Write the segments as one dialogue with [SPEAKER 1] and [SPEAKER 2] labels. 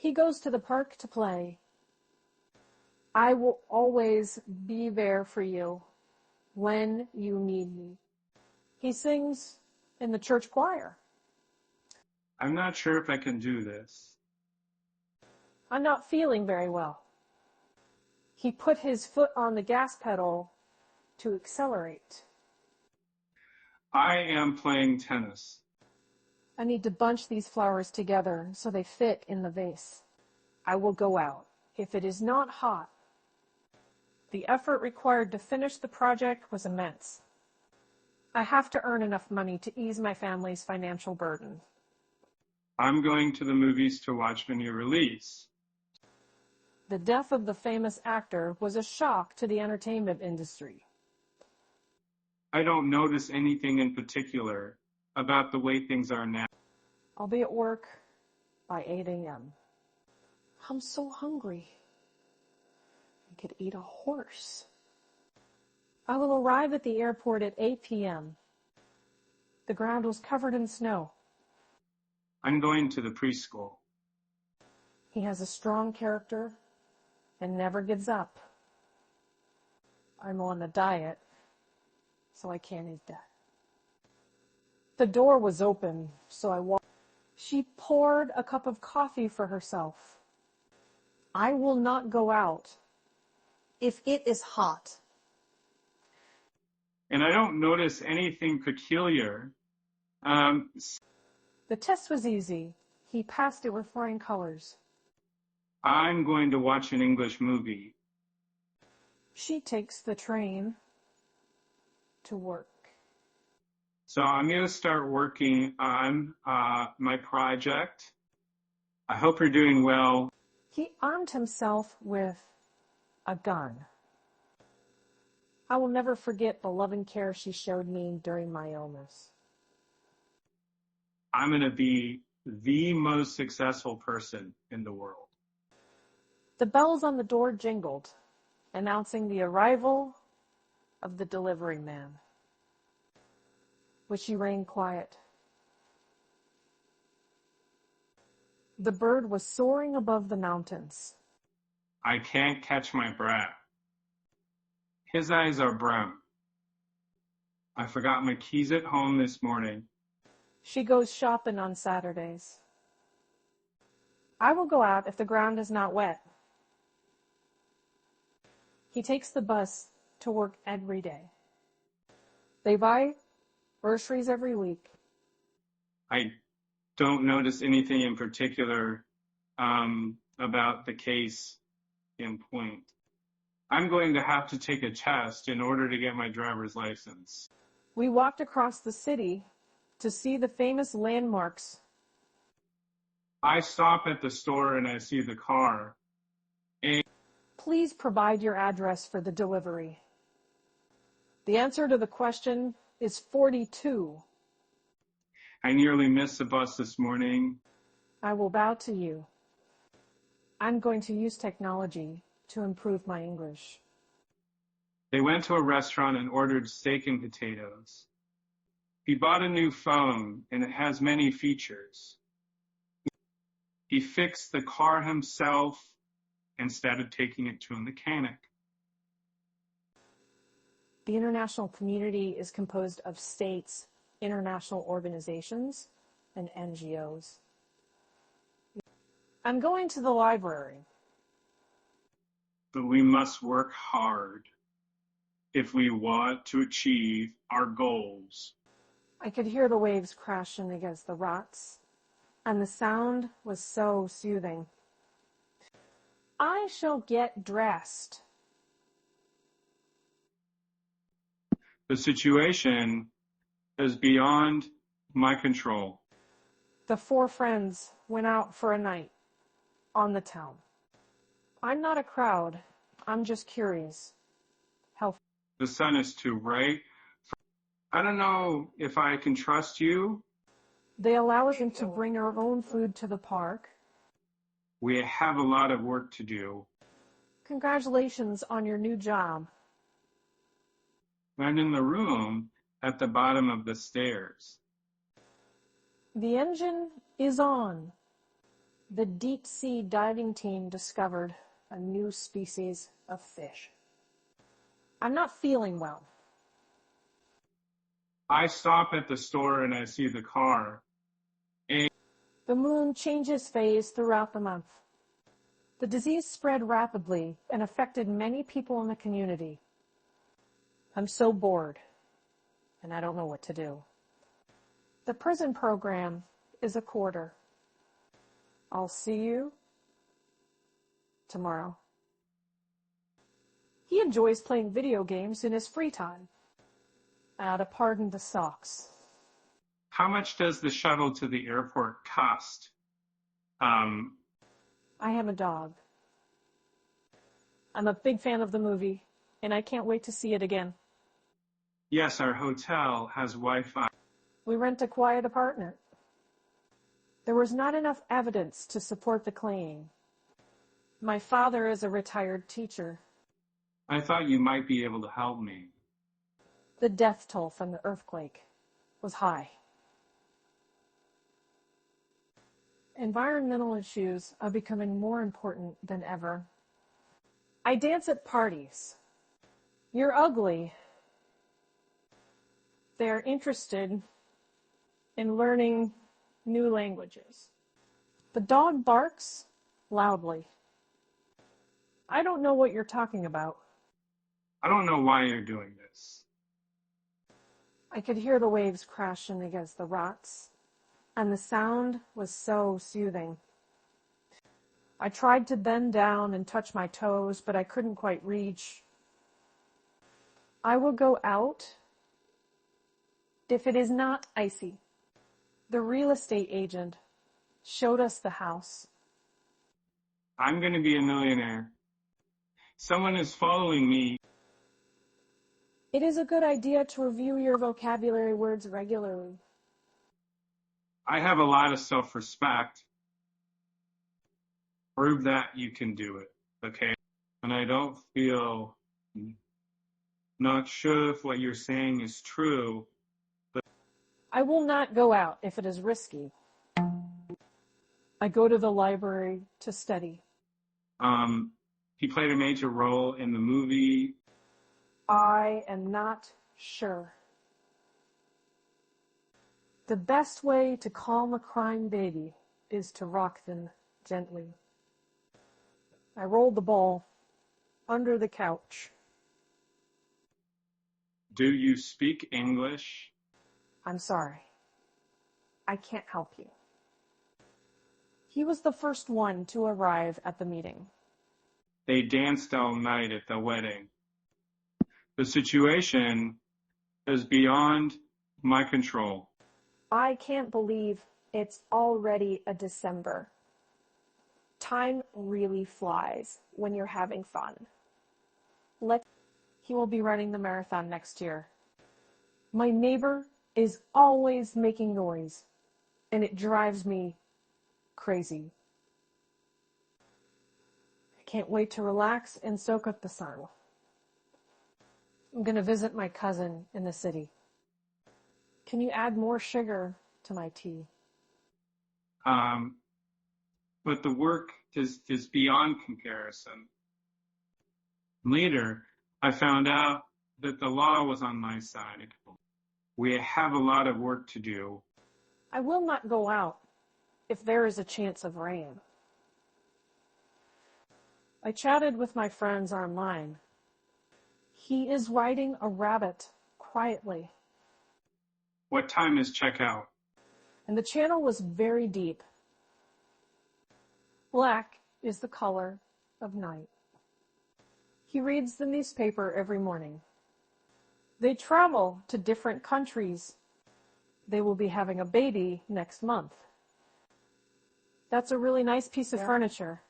[SPEAKER 1] He goes to the park to play. I will always be there for you when you need me. He sings in the church choir.
[SPEAKER 2] I'm not sure if I can do this.
[SPEAKER 1] I'm not feeling very well. He put his foot on the gas pedal to accelerate.
[SPEAKER 2] I am playing tennis.
[SPEAKER 1] I need to bunch these flowers together so they fit in the vase. I will go out. If it is not hot. The effort required to finish the project was immense. I have to earn enough money to ease my family's financial burden.
[SPEAKER 2] I'm going to the movies to watch a new release.
[SPEAKER 1] The death of the famous actor was a shock to the entertainment industry.
[SPEAKER 2] I don't notice anything in particular about the way things are now.
[SPEAKER 1] I'll be at work by 8 a.m. I'm so hungry. I could eat a horse. I will arrive at the airport at 8 p.m. The ground was covered in snow.
[SPEAKER 2] I'm going to the preschool.
[SPEAKER 1] He has a strong character and never gives up. I'm on a diet, so I can't eat that. The door was open, so I walked. She poured a cup of coffee for herself. I will not go out if it is hot.
[SPEAKER 2] And I don't notice anything peculiar.
[SPEAKER 1] The test was easy. He passed it with flying colors.
[SPEAKER 2] I'm going to watch an English movie.
[SPEAKER 1] She takes the train to work.
[SPEAKER 2] So I'm going to start working on my project. I hope you're doing well.
[SPEAKER 1] He armed himself with a gun. I will never forget the loving care she showed me during my illness.
[SPEAKER 2] I'm going to be the most successful person in the world.
[SPEAKER 1] The bells on the door jingled, announcing the arrival of the delivery man. But she remained quiet. The bird was soaring above the mountains.
[SPEAKER 2] I can't catch my breath. His eyes are brown. I forgot my keys at home this morning.
[SPEAKER 1] She goes shopping on Saturdays. I will go out if the ground is not wet. He takes the bus to work every day. They buy groceries every week.
[SPEAKER 2] I don't notice anything in particular about the case in point. I'm going to have to take a test in order to get my driver's license.
[SPEAKER 1] We walked across the city to see the famous landmarks.
[SPEAKER 2] I stop at the store and I see the car.
[SPEAKER 1] Please provide your address for the delivery. The answer to the question is 42.
[SPEAKER 2] I nearly missed the bus this morning.
[SPEAKER 1] I will bow to you. I'm going to use technology to improve my English.
[SPEAKER 2] They went to a restaurant and ordered steak and potatoes. He bought a new phone and it has many features. He fixed the car himself instead of taking it to a mechanic.
[SPEAKER 1] The international community is composed of states, international organizations, and NGOs. I'm going to the library.
[SPEAKER 2] But we must work hard if we want to achieve our goals.
[SPEAKER 1] I could hear the waves crashing against the rocks, and the sound was so soothing. I shall get dressed.
[SPEAKER 2] The situation is beyond my control.
[SPEAKER 1] The four friends went out for a night on the town. I'm not a crowd. I'm just curious.
[SPEAKER 2] The sun is too bright. I don't know if I can trust you.
[SPEAKER 1] They allow us to bring our own food to the park.
[SPEAKER 2] We have a lot of work to do.
[SPEAKER 1] Congratulations on your new job.
[SPEAKER 2] I'm in the room at the bottom of the stairs.
[SPEAKER 1] The engine is on. the deep sea diving team discovered a new species of fish. I'm not feeling well.
[SPEAKER 2] I stop at the store and I see the car.
[SPEAKER 1] The moon changes phase throughout the month. The disease spread rapidly and affected many people in the community. I'm so bored, and I don't know what to do. The prison program is a quarter. I'll see you tomorrow. He enjoys playing video games in his free time. To pardon the socks.
[SPEAKER 2] How much does the shuttle to the airport cost?
[SPEAKER 1] I have a dog. I'm a big fan of the movie, and I can't wait to see it again.
[SPEAKER 2] Yes, our hotel has Wi-Fi.
[SPEAKER 1] We rent a quiet apartment. There was not enough evidence to support the claim. My father is a retired teacher.
[SPEAKER 2] I thought you might be able to help me.
[SPEAKER 1] The death toll from the earthquake was high. Environmental issues are becoming more important than ever. I dance at parties. You're ugly. They're interested in learning new languages. The dog barks loudly. I don't know what you're talking about.
[SPEAKER 2] I don't know why you're doing this.
[SPEAKER 1] I could hear the waves crashing against the rocks, and the sound was so soothing. I tried to bend down and touch my toes, but I couldn't quite reach. I will go out if it is not icy. The real estate agent showed us the house.
[SPEAKER 2] I'm going to be a millionaire. Someone is following me.
[SPEAKER 1] It is a good idea to review your vocabulary words regularly.
[SPEAKER 2] I have a lot of self-respect. Prove that you can do it, okay? And I don't feel not sure if what you're saying is true. But
[SPEAKER 1] I will not go out if it is risky. I go to the library to study.
[SPEAKER 2] He played a major role in the movie.
[SPEAKER 1] I am not sure. The best way to calm a crying baby is to rock them gently. I rolled the ball under the couch.
[SPEAKER 2] Do you speak English?
[SPEAKER 1] I'm sorry. I can't help you. He was the first one to arrive at the meeting.
[SPEAKER 2] They danced all night at the wedding. The situation is beyond my control.
[SPEAKER 1] I can't believe it's already a December. Time really flies when you're having fun. He will be running the marathon next year. My neighbor is always making noise, and it drives me crazy. I can't wait to relax and soak up the sun. I'm going to visit my cousin in the city. Can you add more sugar to my tea?
[SPEAKER 2] But the work is beyond comparison. Later, I found out that the law was on my side. We have a lot of work to do.
[SPEAKER 1] I will not go out if there is a chance of rain. I chatted with my friends online. He is riding a rabbit quietly.
[SPEAKER 2] What time is checkout?
[SPEAKER 1] And the channel was very deep. Black is the color of night. He reads the newspaper every morning. They travel to different countries. They will be having a baby next month. That's a really nice piece of furniture.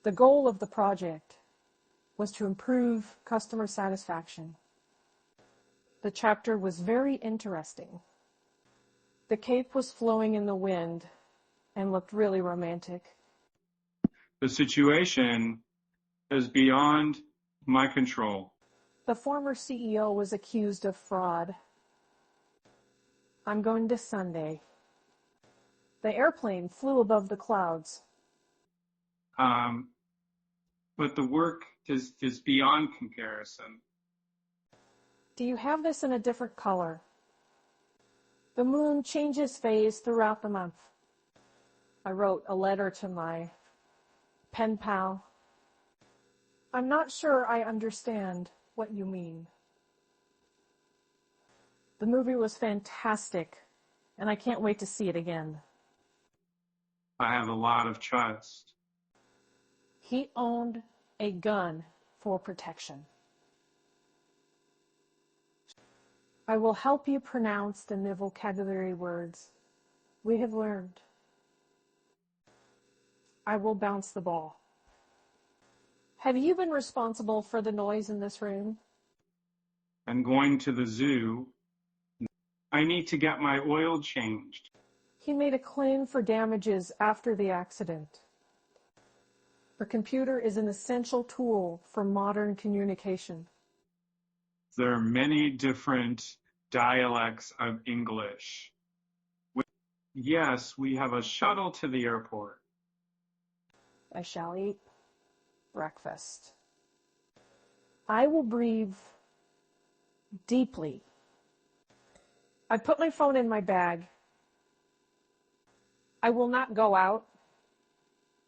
[SPEAKER 1] The goal of the project was to improve customer satisfaction. The chapter was very interesting. The cape was flowing in the wind and looked really romantic.
[SPEAKER 2] The situation is beyond my control.
[SPEAKER 1] The former CEO was accused of fraud. I'm going to Sunday. The airplane flew above the clouds.
[SPEAKER 2] But the work is beyond comparison.
[SPEAKER 1] Do you have this in a different color? The moon changes phase throughout the month. I wrote a letter to my pen pal. I'm not sure I understand what you mean. The movie was fantastic, and I can't wait to see it again.
[SPEAKER 2] I have a lot of trust.
[SPEAKER 1] He owned a gun for protection. I will help you pronounce the new vocabulary words we have learned. I will bounce the ball. Have you been responsible for the noise in this room?
[SPEAKER 2] I'm going to the zoo. I need to get my oil changed.
[SPEAKER 1] He made a claim for damages after the accident. The computer is an essential tool for modern communication.
[SPEAKER 2] There are many different dialects of English. Yes, we have a shuttle to the airport.
[SPEAKER 1] I shall eat breakfast. I will breathe deeply. I put my phone in my bag. I will not go out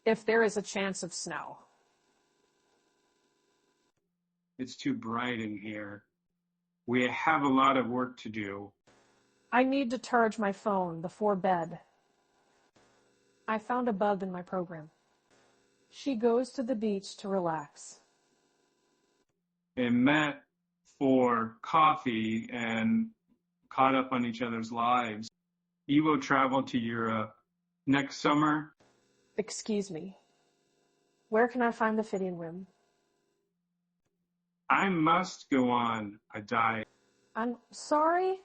[SPEAKER 1] if there is a chance of snow.
[SPEAKER 2] It's too bright in here. We have a lot of work to do.
[SPEAKER 1] I need to charge my phone before bed. I found a bug in my program. She goes to the beach to relax.
[SPEAKER 2] They met for coffee and caught up on each other's lives. You will travel to Europe next summer.
[SPEAKER 1] Excuse me. Where can I find the fitting room?
[SPEAKER 2] I must go on a diet.
[SPEAKER 1] I'm sorry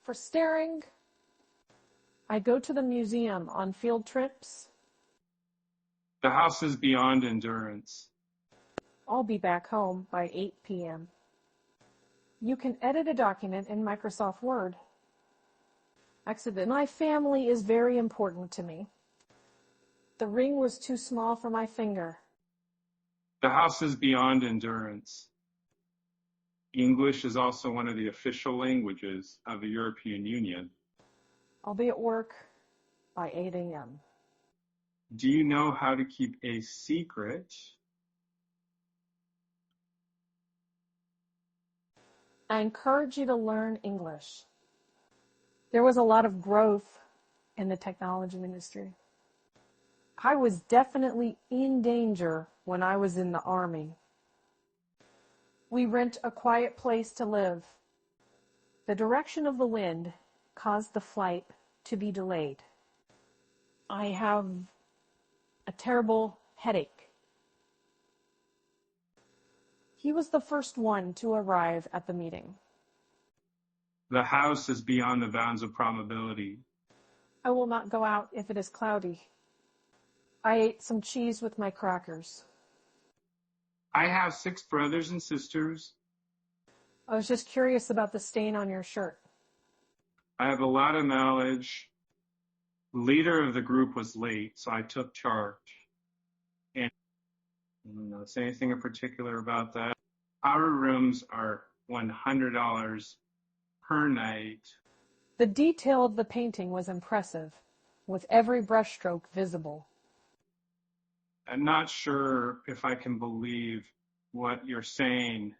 [SPEAKER 1] for staring. I go to the museum on field trips.
[SPEAKER 2] The house is beyond endurance.
[SPEAKER 1] I'll be back home by 8 p.m. You can edit a document in Microsoft Word. Exhibit. My family is very important to me. The ring was too small for my finger.
[SPEAKER 2] The house is beyond endurance. English is also one of the official languages of the European Union.
[SPEAKER 1] I'll be at work by 8 a.m.
[SPEAKER 2] Do you know how to keep a secret?
[SPEAKER 1] I encourage you to learn English. There was a lot of growth in the technology industry. I was definitely in danger when I was in the Army. We rent a quiet place to live. The direction of the wind caused the flight to be delayed. I have a terrible headache. He was the first one to arrive at the meeting.
[SPEAKER 2] The house is beyond the bounds of probability.
[SPEAKER 1] I will not go out if it is cloudy. I ate some cheese with my crackers.
[SPEAKER 2] I have 6 brothers and sisters.
[SPEAKER 1] I was just curious about the stain on your shirt.
[SPEAKER 2] I have a lot of knowledge. The leader of the group was late, so I took charge. And I don't know, say anything in particular about that. Our rooms are $100 per night.
[SPEAKER 1] The detail of the painting was impressive, with every brushstroke visible.
[SPEAKER 2] I'm not sure if I can believe what you're saying.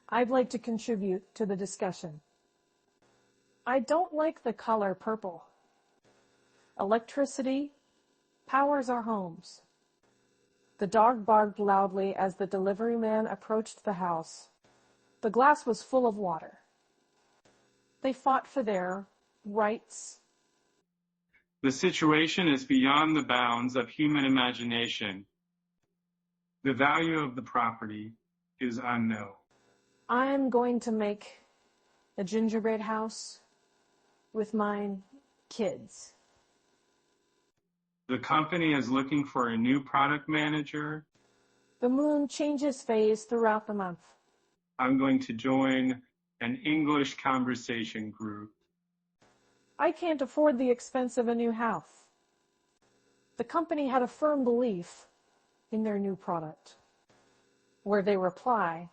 [SPEAKER 1] I'd like to contribute to the discussion. I don't like the color purple. Electricity powers our homes. The dog barked loudly as the delivery man approached the house. The glass was full of water. They fought for their rights.
[SPEAKER 2] The situation is beyond the bounds of human imagination. The value of the property is unknown.
[SPEAKER 1] I'm going to make a gingerbread house with my kids.
[SPEAKER 2] The company is looking for a new product manager.
[SPEAKER 1] The moon changes phase throughout the month.
[SPEAKER 2] I'm going to join an English conversation group.
[SPEAKER 1] I can't afford the expense of a new house. The company had a firm belief in their new product, where they reply,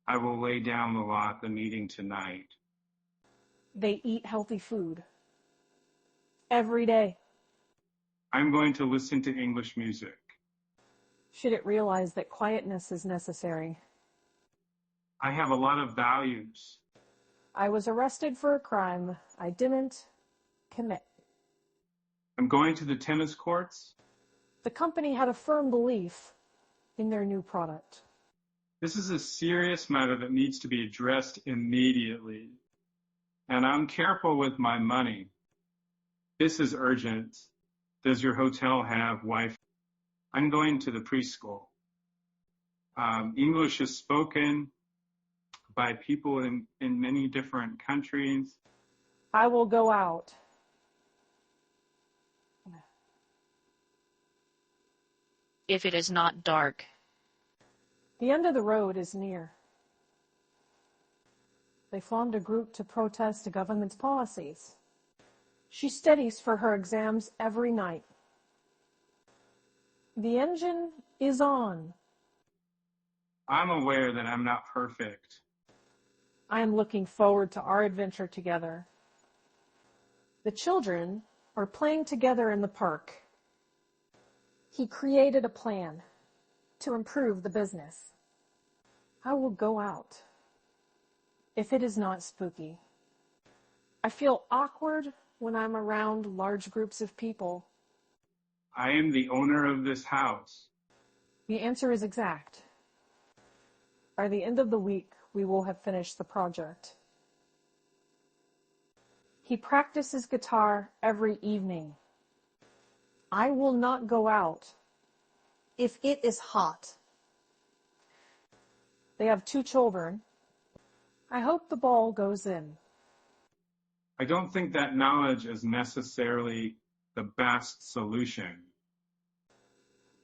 [SPEAKER 2] I will lay down the law at the meeting tonight.
[SPEAKER 1] they eat healthy food every day.
[SPEAKER 2] I'm going to listen to English music.
[SPEAKER 1] Should it realize that quietness is necessary?
[SPEAKER 2] I have a lot of values.
[SPEAKER 1] I was arrested for a crime I didn't commit.
[SPEAKER 2] I'm going to the tennis courts.
[SPEAKER 1] The company had a firm belief in their new product.
[SPEAKER 2] This is a serious matter that needs to be addressed immediately. And I'm careful with my money. This is urgent. Does your hotel have Wi-Fi? I'm going to the preschool. English is spoken by people in many different countries.
[SPEAKER 1] I will go out.
[SPEAKER 3] If it is not dark.
[SPEAKER 1] The end of the road is near. They formed a group to protest the government's policies. She studies for her exams every night. The engine is on.
[SPEAKER 2] I'm aware that I'm not perfect.
[SPEAKER 1] I am looking forward to our adventure together. The children are playing together in the park. He created a plan to improve the business. I will go out if it is not spooky. I feel awkward when I'm around large groups of people.
[SPEAKER 2] I am the owner of this house.
[SPEAKER 1] The answer is exact. By the end of the week, we will have finished the project. He practices guitar every evening. I will not go out if it is hot. They have 2 children. I hope the ball goes in.
[SPEAKER 2] I don't think that knowledge is necessarily the best solution.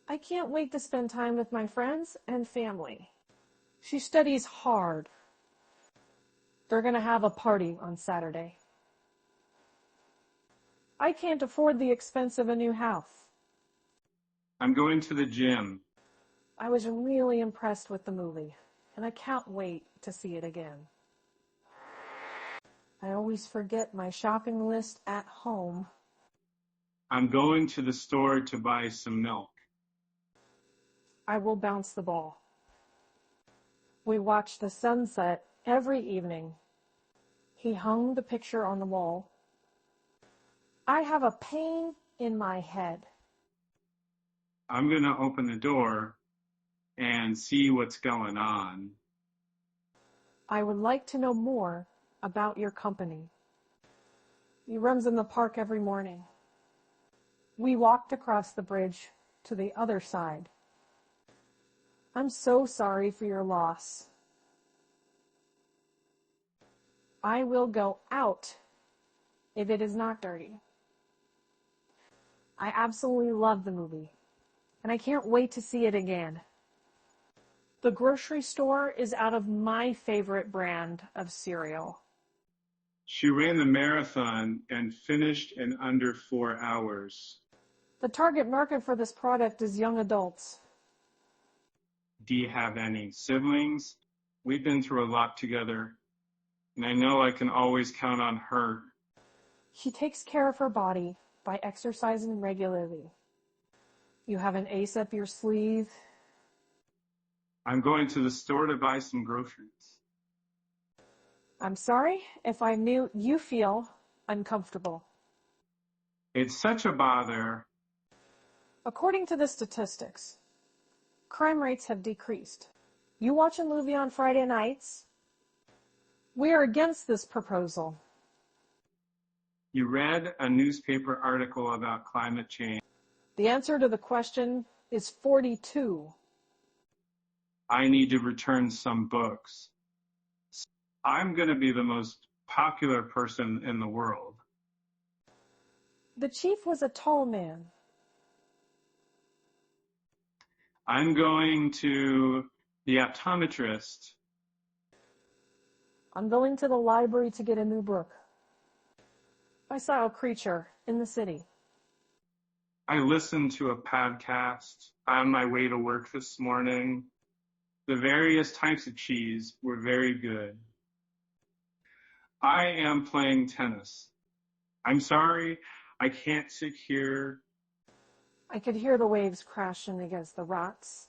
[SPEAKER 1] I can't wait to spend time with my friends and family. She studies hard. They're going to have a party on Saturday. I can't afford the expense of a new house.
[SPEAKER 2] I'm going to the gym.
[SPEAKER 1] I was really impressed with the movie, and I can't wait to see it again. I always forget my shopping list at home.
[SPEAKER 2] I'm going to the store to buy some milk.
[SPEAKER 1] I will bounce the ball. We watch the sunset every evening. He hung the picture on the wall. I have a pain in my head.
[SPEAKER 2] I'm going to open the door and see what's going on.
[SPEAKER 1] I would like to know more about your company. He runs in the park every morning. We walked across the bridge to the other side. I'm so sorry for your loss. I will go out if it is not dirty. I absolutely love the movie, and I can't wait to see it again. The grocery store is out of my favorite brand of cereal.
[SPEAKER 2] She ran the marathon and finished in under 4 hours.
[SPEAKER 1] The target market for this product is young adults.
[SPEAKER 2] Do you have any siblings? We've been through a lot together, and I know I can always count on her.
[SPEAKER 1] She takes care of her body by exercising regularly. You have an ace up your sleeve.
[SPEAKER 2] I'm going to the store to buy some groceries.
[SPEAKER 1] I'm sorry if I knew you feel uncomfortable.
[SPEAKER 2] It's such a bother.
[SPEAKER 1] According to the statistics, crime rates have decreased. You watch a movie on Friday nights? We are against this proposal.
[SPEAKER 2] You read a newspaper article about climate change.
[SPEAKER 1] The answer to the question is 42.
[SPEAKER 2] I need to return some books. I'm going to be the most popular person in the world.
[SPEAKER 1] The chief was a tall man.
[SPEAKER 2] I'm going to the optometrist.
[SPEAKER 1] I'm going to the library to get a new book. I saw a creature in the city.
[SPEAKER 2] I listened to a podcast on my way to work this morning. The various types of cheese were very good. I am playing tennis. I'm sorry, I can't sit here.
[SPEAKER 1] I could hear the waves crashing against the rocks,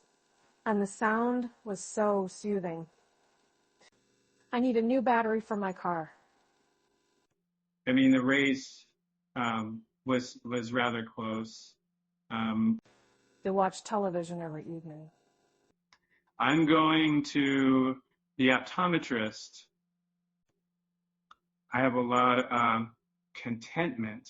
[SPEAKER 1] and the sound was so soothing. I need a new battery for my car.
[SPEAKER 2] I mean, the race was rather close.
[SPEAKER 1] They watch television every evening.
[SPEAKER 2] I'm going to the optometrist. I have a lot of contentment